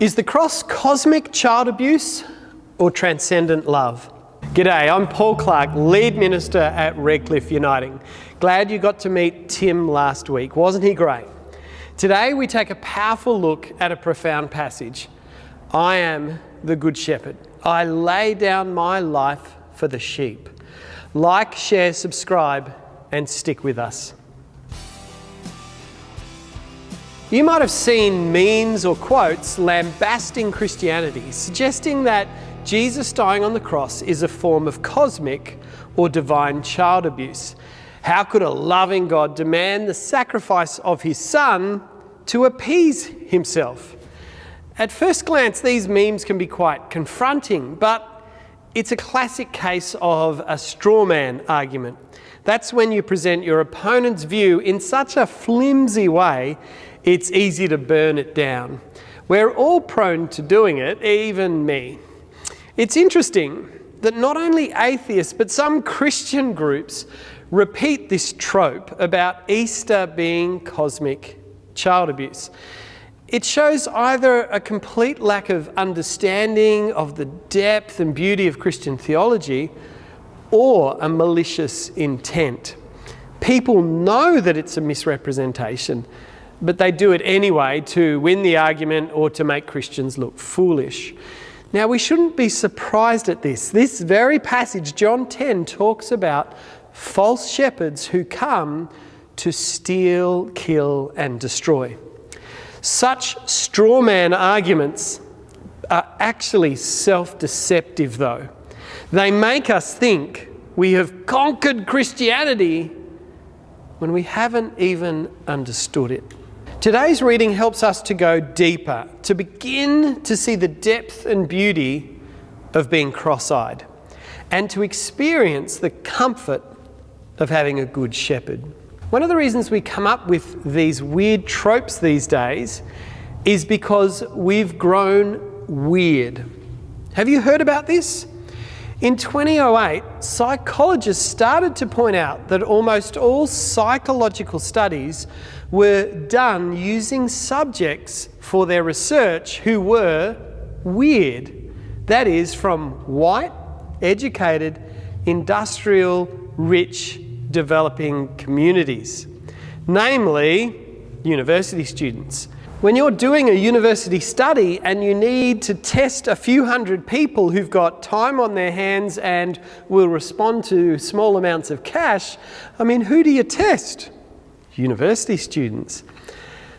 Is the cross cosmic child abuse or transcendent love? G'day, I'm Paul Clark, lead minister at Redcliffe Uniting. Glad you got to meet Tim last week. Wasn't he great? Today we take a powerful look at a profound passage. I am the good shepherd. I lay down my life for the sheep. Like, share, subscribe, and stick with us. You might have seen memes or quotes lambasting Christianity, suggesting that Jesus dying on the cross is a form of cosmic or divine child abuse. How could a loving God demand the sacrifice of his son to appease himself? At first glance, these memes can be quite confronting, but it's a classic case of a straw man argument. That's when you present your opponent's view in such a flimsy way, it's easy to burn it down. We're all prone to doing it, even me. It's interesting that not only atheists, but some Christian groups repeat this trope about Easter being cosmic child abuse. It shows either a complete lack of understanding of the depth and beauty of Christian theology or a malicious intent. People know that it's a misrepresentation, but they do it anyway to win the argument or to make Christians look foolish. Now, we shouldn't be surprised at this. This very passage, John 10, talks about false shepherds who come to steal, kill, and destroy. Such straw man arguments are actually self-deceptive, though. They make us think we have conquered Christianity when we haven't even understood it. Today's reading helps us to go deeper, to begin to see the depth and beauty of being cross-eyed, and to experience the comfort of having a good shepherd. One of the reasons we come up with these weird tropes these days is because we've grown weird. Have you heard about this? In 2008, psychologists started to point out that almost all psychological studies were done using subjects for their research who were weird. That is, from white, educated, industrial, rich, developing communities, namely university students. When you're doing a university study and you need to test a few hundred people who've got time on their hands and will respond to small amounts of cash, who do you test? University students.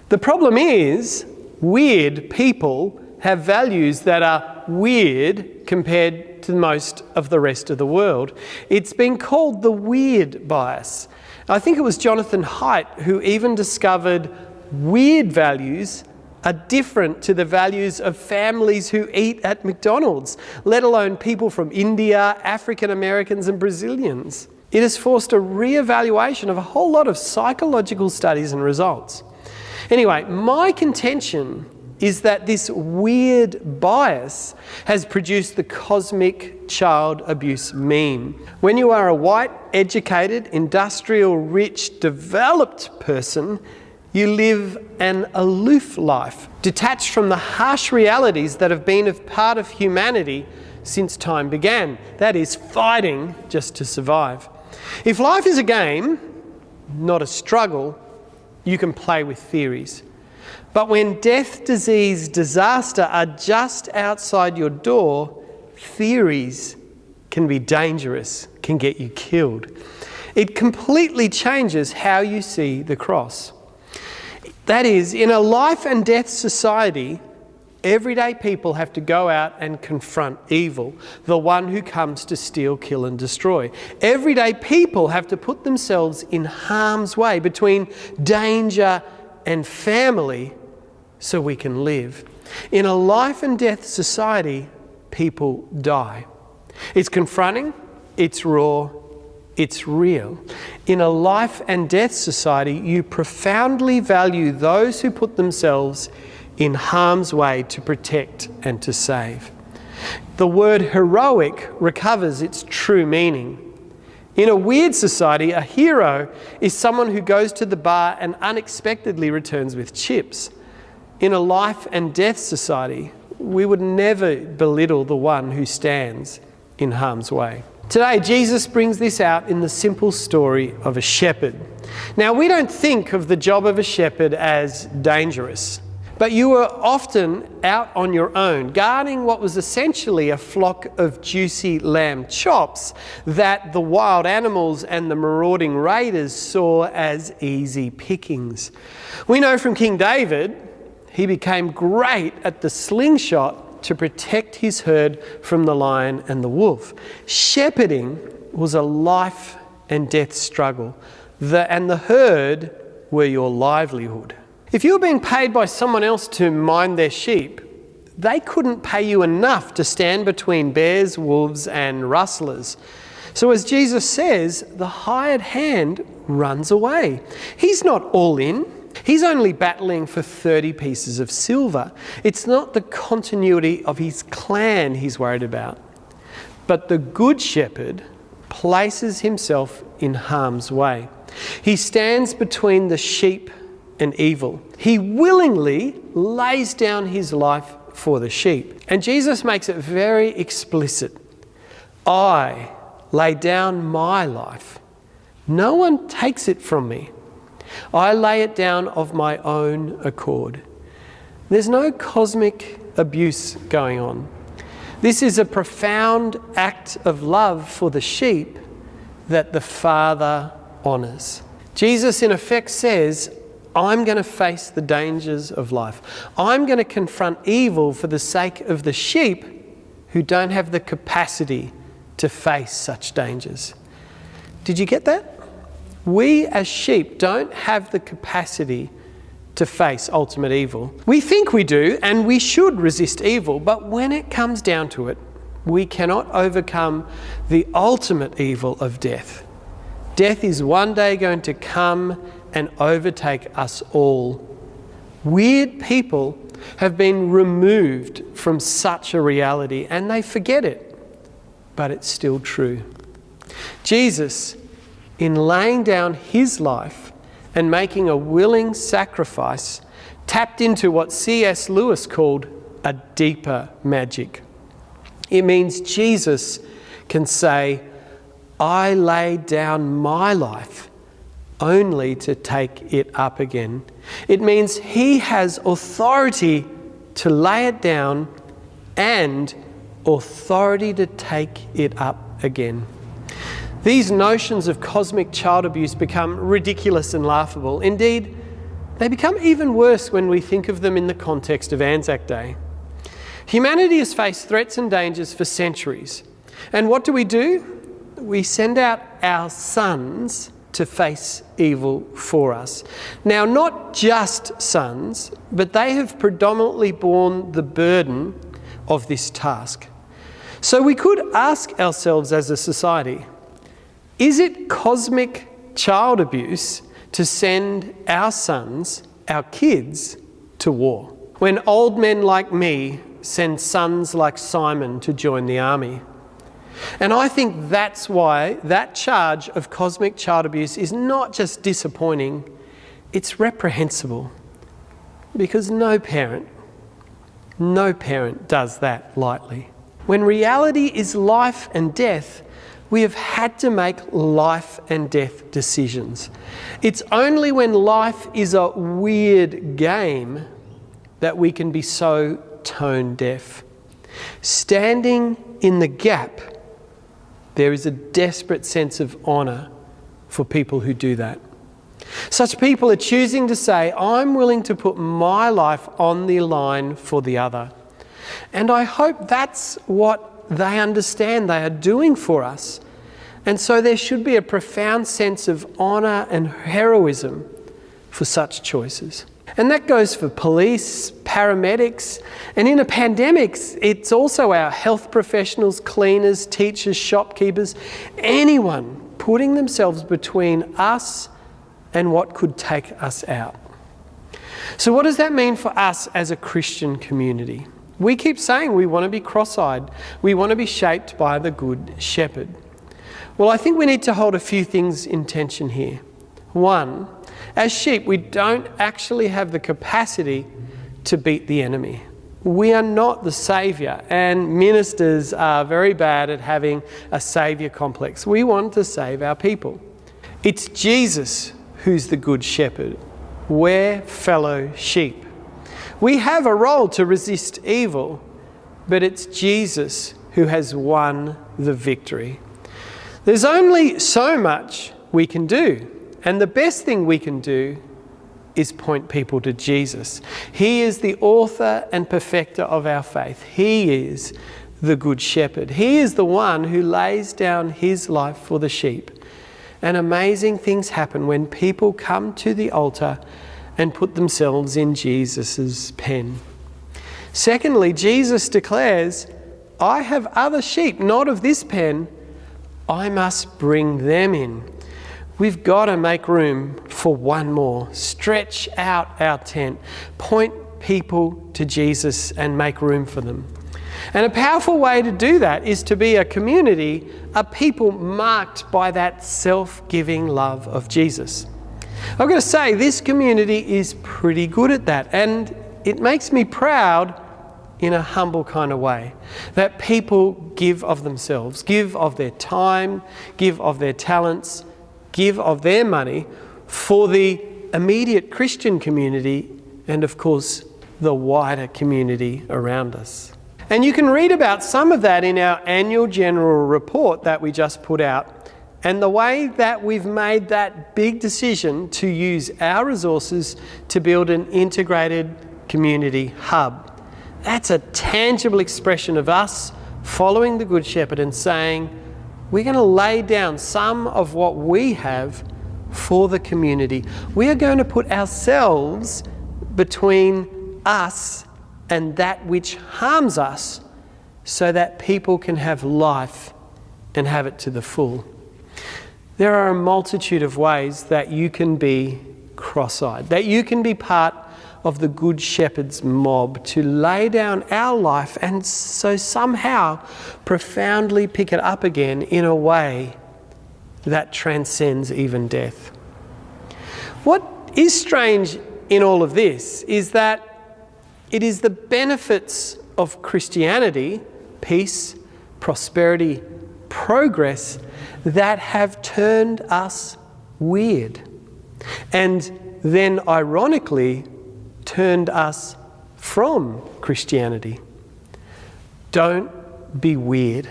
The problem is, weird people have values that are weird compared to most of the rest of the world. It's been called the weird bias. I think it was Jonathan Haidt who even discovered weird values are different to the values of families who eat at McDonald's, let alone people from India, African Americans and Brazilians. It has forced a re-evaluation of a whole lot of psychological studies and results. Anyway, my contention is that this weird bias has produced the cosmic child abuse meme. When you are a white, educated, industrial, rich, developed person, you live an aloof life, detached from the harsh realities that have been a part of humanity since time began. That is, fighting just to survive. If life is a game, not a struggle, you can play with theories. But when death, disease, disaster are just outside your door, theories can be dangerous, can get you killed. It completely changes how you see the cross. That is, in a life and death society, everyday people have to go out and confront evil, the one who comes to steal, kill and destroy. Everyday people have to put themselves in harm's way between danger and family so we can live. In a life and death society, people die. It's confronting, it's raw, it's real. In a life and death society, you profoundly value those who put themselves in harm's way to protect and to save. The word heroic recovers its true meaning. In a weird society, a hero is someone who goes to the bar and unexpectedly returns with chips. in a life and death society, we would never belittle the one who stands in harm's way. Today, Jesus brings this out in the simple story of a shepherd. Now, we don't think of the job of a shepherd as dangerous, but you were often out on your own, guarding what was essentially a flock of juicy lamb chops that the wild animals and the marauding raiders saw as easy pickings. We know from King David, he became great at the slingshot to protect his herd from the lion and the wolf. Shepherding was a life and death struggle, and the herd were your livelihood. If you were being paid by someone else to mind their sheep, they couldn't pay you enough to stand between bears, wolves, and rustlers. So as Jesus says, the hired hand runs away. He's not all in. He's only battling for 30 pieces of silver. It's not the continuity of his clan he's worried about. But the good shepherd places himself in harm's way. He stands between the sheep and evil. He willingly lays down his life for the sheep. And Jesus makes it very explicit. I lay down my life. No one takes it from me. I lay it down of my own accord. There's no cosmic abuse going on. This is a profound act of love for the sheep that the Father honours. Jesus, in effect, says, I'm going to face the dangers of life. I'm going to confront evil for the sake of the sheep who don't have the capacity to face such dangers. Did you get that? We as sheep don't have the capacity to face ultimate evil. We think we do, and we should resist evil, but when it comes down to it, we cannot overcome the ultimate evil of death. Death is one day going to come and overtake us all. Weird people have been removed from such a reality, and they forget it, but it's still true. Jesus, in laying down his life and making a willing sacrifice, tapped into what C.S. Lewis called a deeper magic. It means Jesus can say, I laid down my life only to take it up again. It means he has authority to lay it down and authority to take it up again. These notions of cosmic child abuse become ridiculous and laughable. Indeed, they become even worse when we think of them in the context of Anzac Day. Humanity has faced threats and dangers for centuries. And what do? We send out our sons to face evil for us. Now, not just sons, but they have predominantly borne the burden of this task. So we could ask ourselves as a society, is it cosmic child abuse to send our sons, our kids, to war? When old men like me send sons like Simon to join the army? And I think that's why that charge of cosmic child abuse is not just disappointing, it's reprehensible. Because no parent does that lightly. When reality is life and death, we have had to make life and death decisions. It's only when life is a weird game that we can be so tone deaf. Standing in the gap, there is a desperate sense of honour for people who do that. Such people are choosing to say, I'm willing to put my life on the line for the other. And I hope that's what they understand they are doing for us. And so there should be a profound sense of honour and heroism for such choices. And that goes for police, paramedics, and in a pandemic, it's also our health professionals, cleaners, teachers, shopkeepers, anyone putting themselves between us and what could take us out. So what does that mean for us as a Christian community? We keep saying we want to be cross-eyed. We want to be shaped by the Good Shepherd. Well, I think we need to hold a few things in tension here. One, as sheep, we don't actually have the capacity to beat the enemy. We are not the saviour, and ministers are very bad at having a saviour complex. We want to save our people. It's Jesus who's the good shepherd. We're fellow sheep. We have a role to resist evil, but it's Jesus who has won the victory. There's only so much we can do, and the best thing we can do is point people to Jesus. He is the author and perfecter of our faith. He is the good shepherd. He is the one who lays down his life for the sheep. And amazing things happen when people come to the altar and put themselves in Jesus' pen. Secondly, Jesus declares, I have other sheep, not of this pen. I must bring them in. We've got to make room for one more. Stretch out our tent. Point people to Jesus and make room for them. And a powerful way to do that is to be a community, a people marked by that self-giving love of Jesus. I've got to say, this community is pretty good at that, and it makes me proud in a humble kind of way, that people give of themselves, give of their time, give of their talents, give of their money for the immediate Christian community and, of course, the wider community around us. And you can read about some of that in our annual general report that we just put out, and the way that we've made that big decision to use our resources to build an integrated community hub. That's a tangible expression of us following the Good Shepherd and saying, we're going to lay down some of what we have for the community. We are going to put ourselves between us and that which harms us so that people can have life and have it to the full. There are a multitude of ways that you can be cross-eyed, that you can be part of the Good Shepherd's mob, to lay down our life and so somehow profoundly pick it up again in a way that transcends even death. What is strange in all of this is that it is the benefits of Christianity, peace, prosperity, progress, that have turned us weird, and then ironically turned us from Christianity. Don't be weird.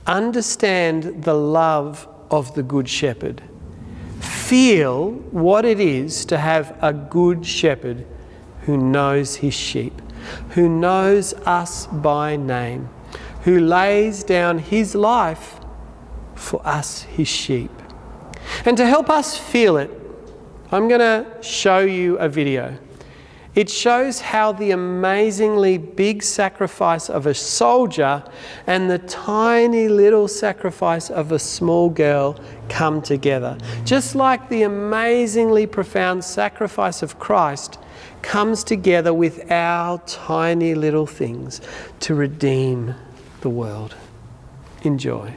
Understand the love of the Good Shepherd. Feel what it is to have a good shepherd who knows his sheep, who knows us by name, who lays down his life for us, his sheep. And to help us feel it, I'm going to show you a video. It shows how the amazingly big sacrifice of a soldier and the tiny little sacrifice of a small girl come together. Just like the amazingly profound sacrifice of Christ comes together with our tiny little things to redeem the world. Enjoy.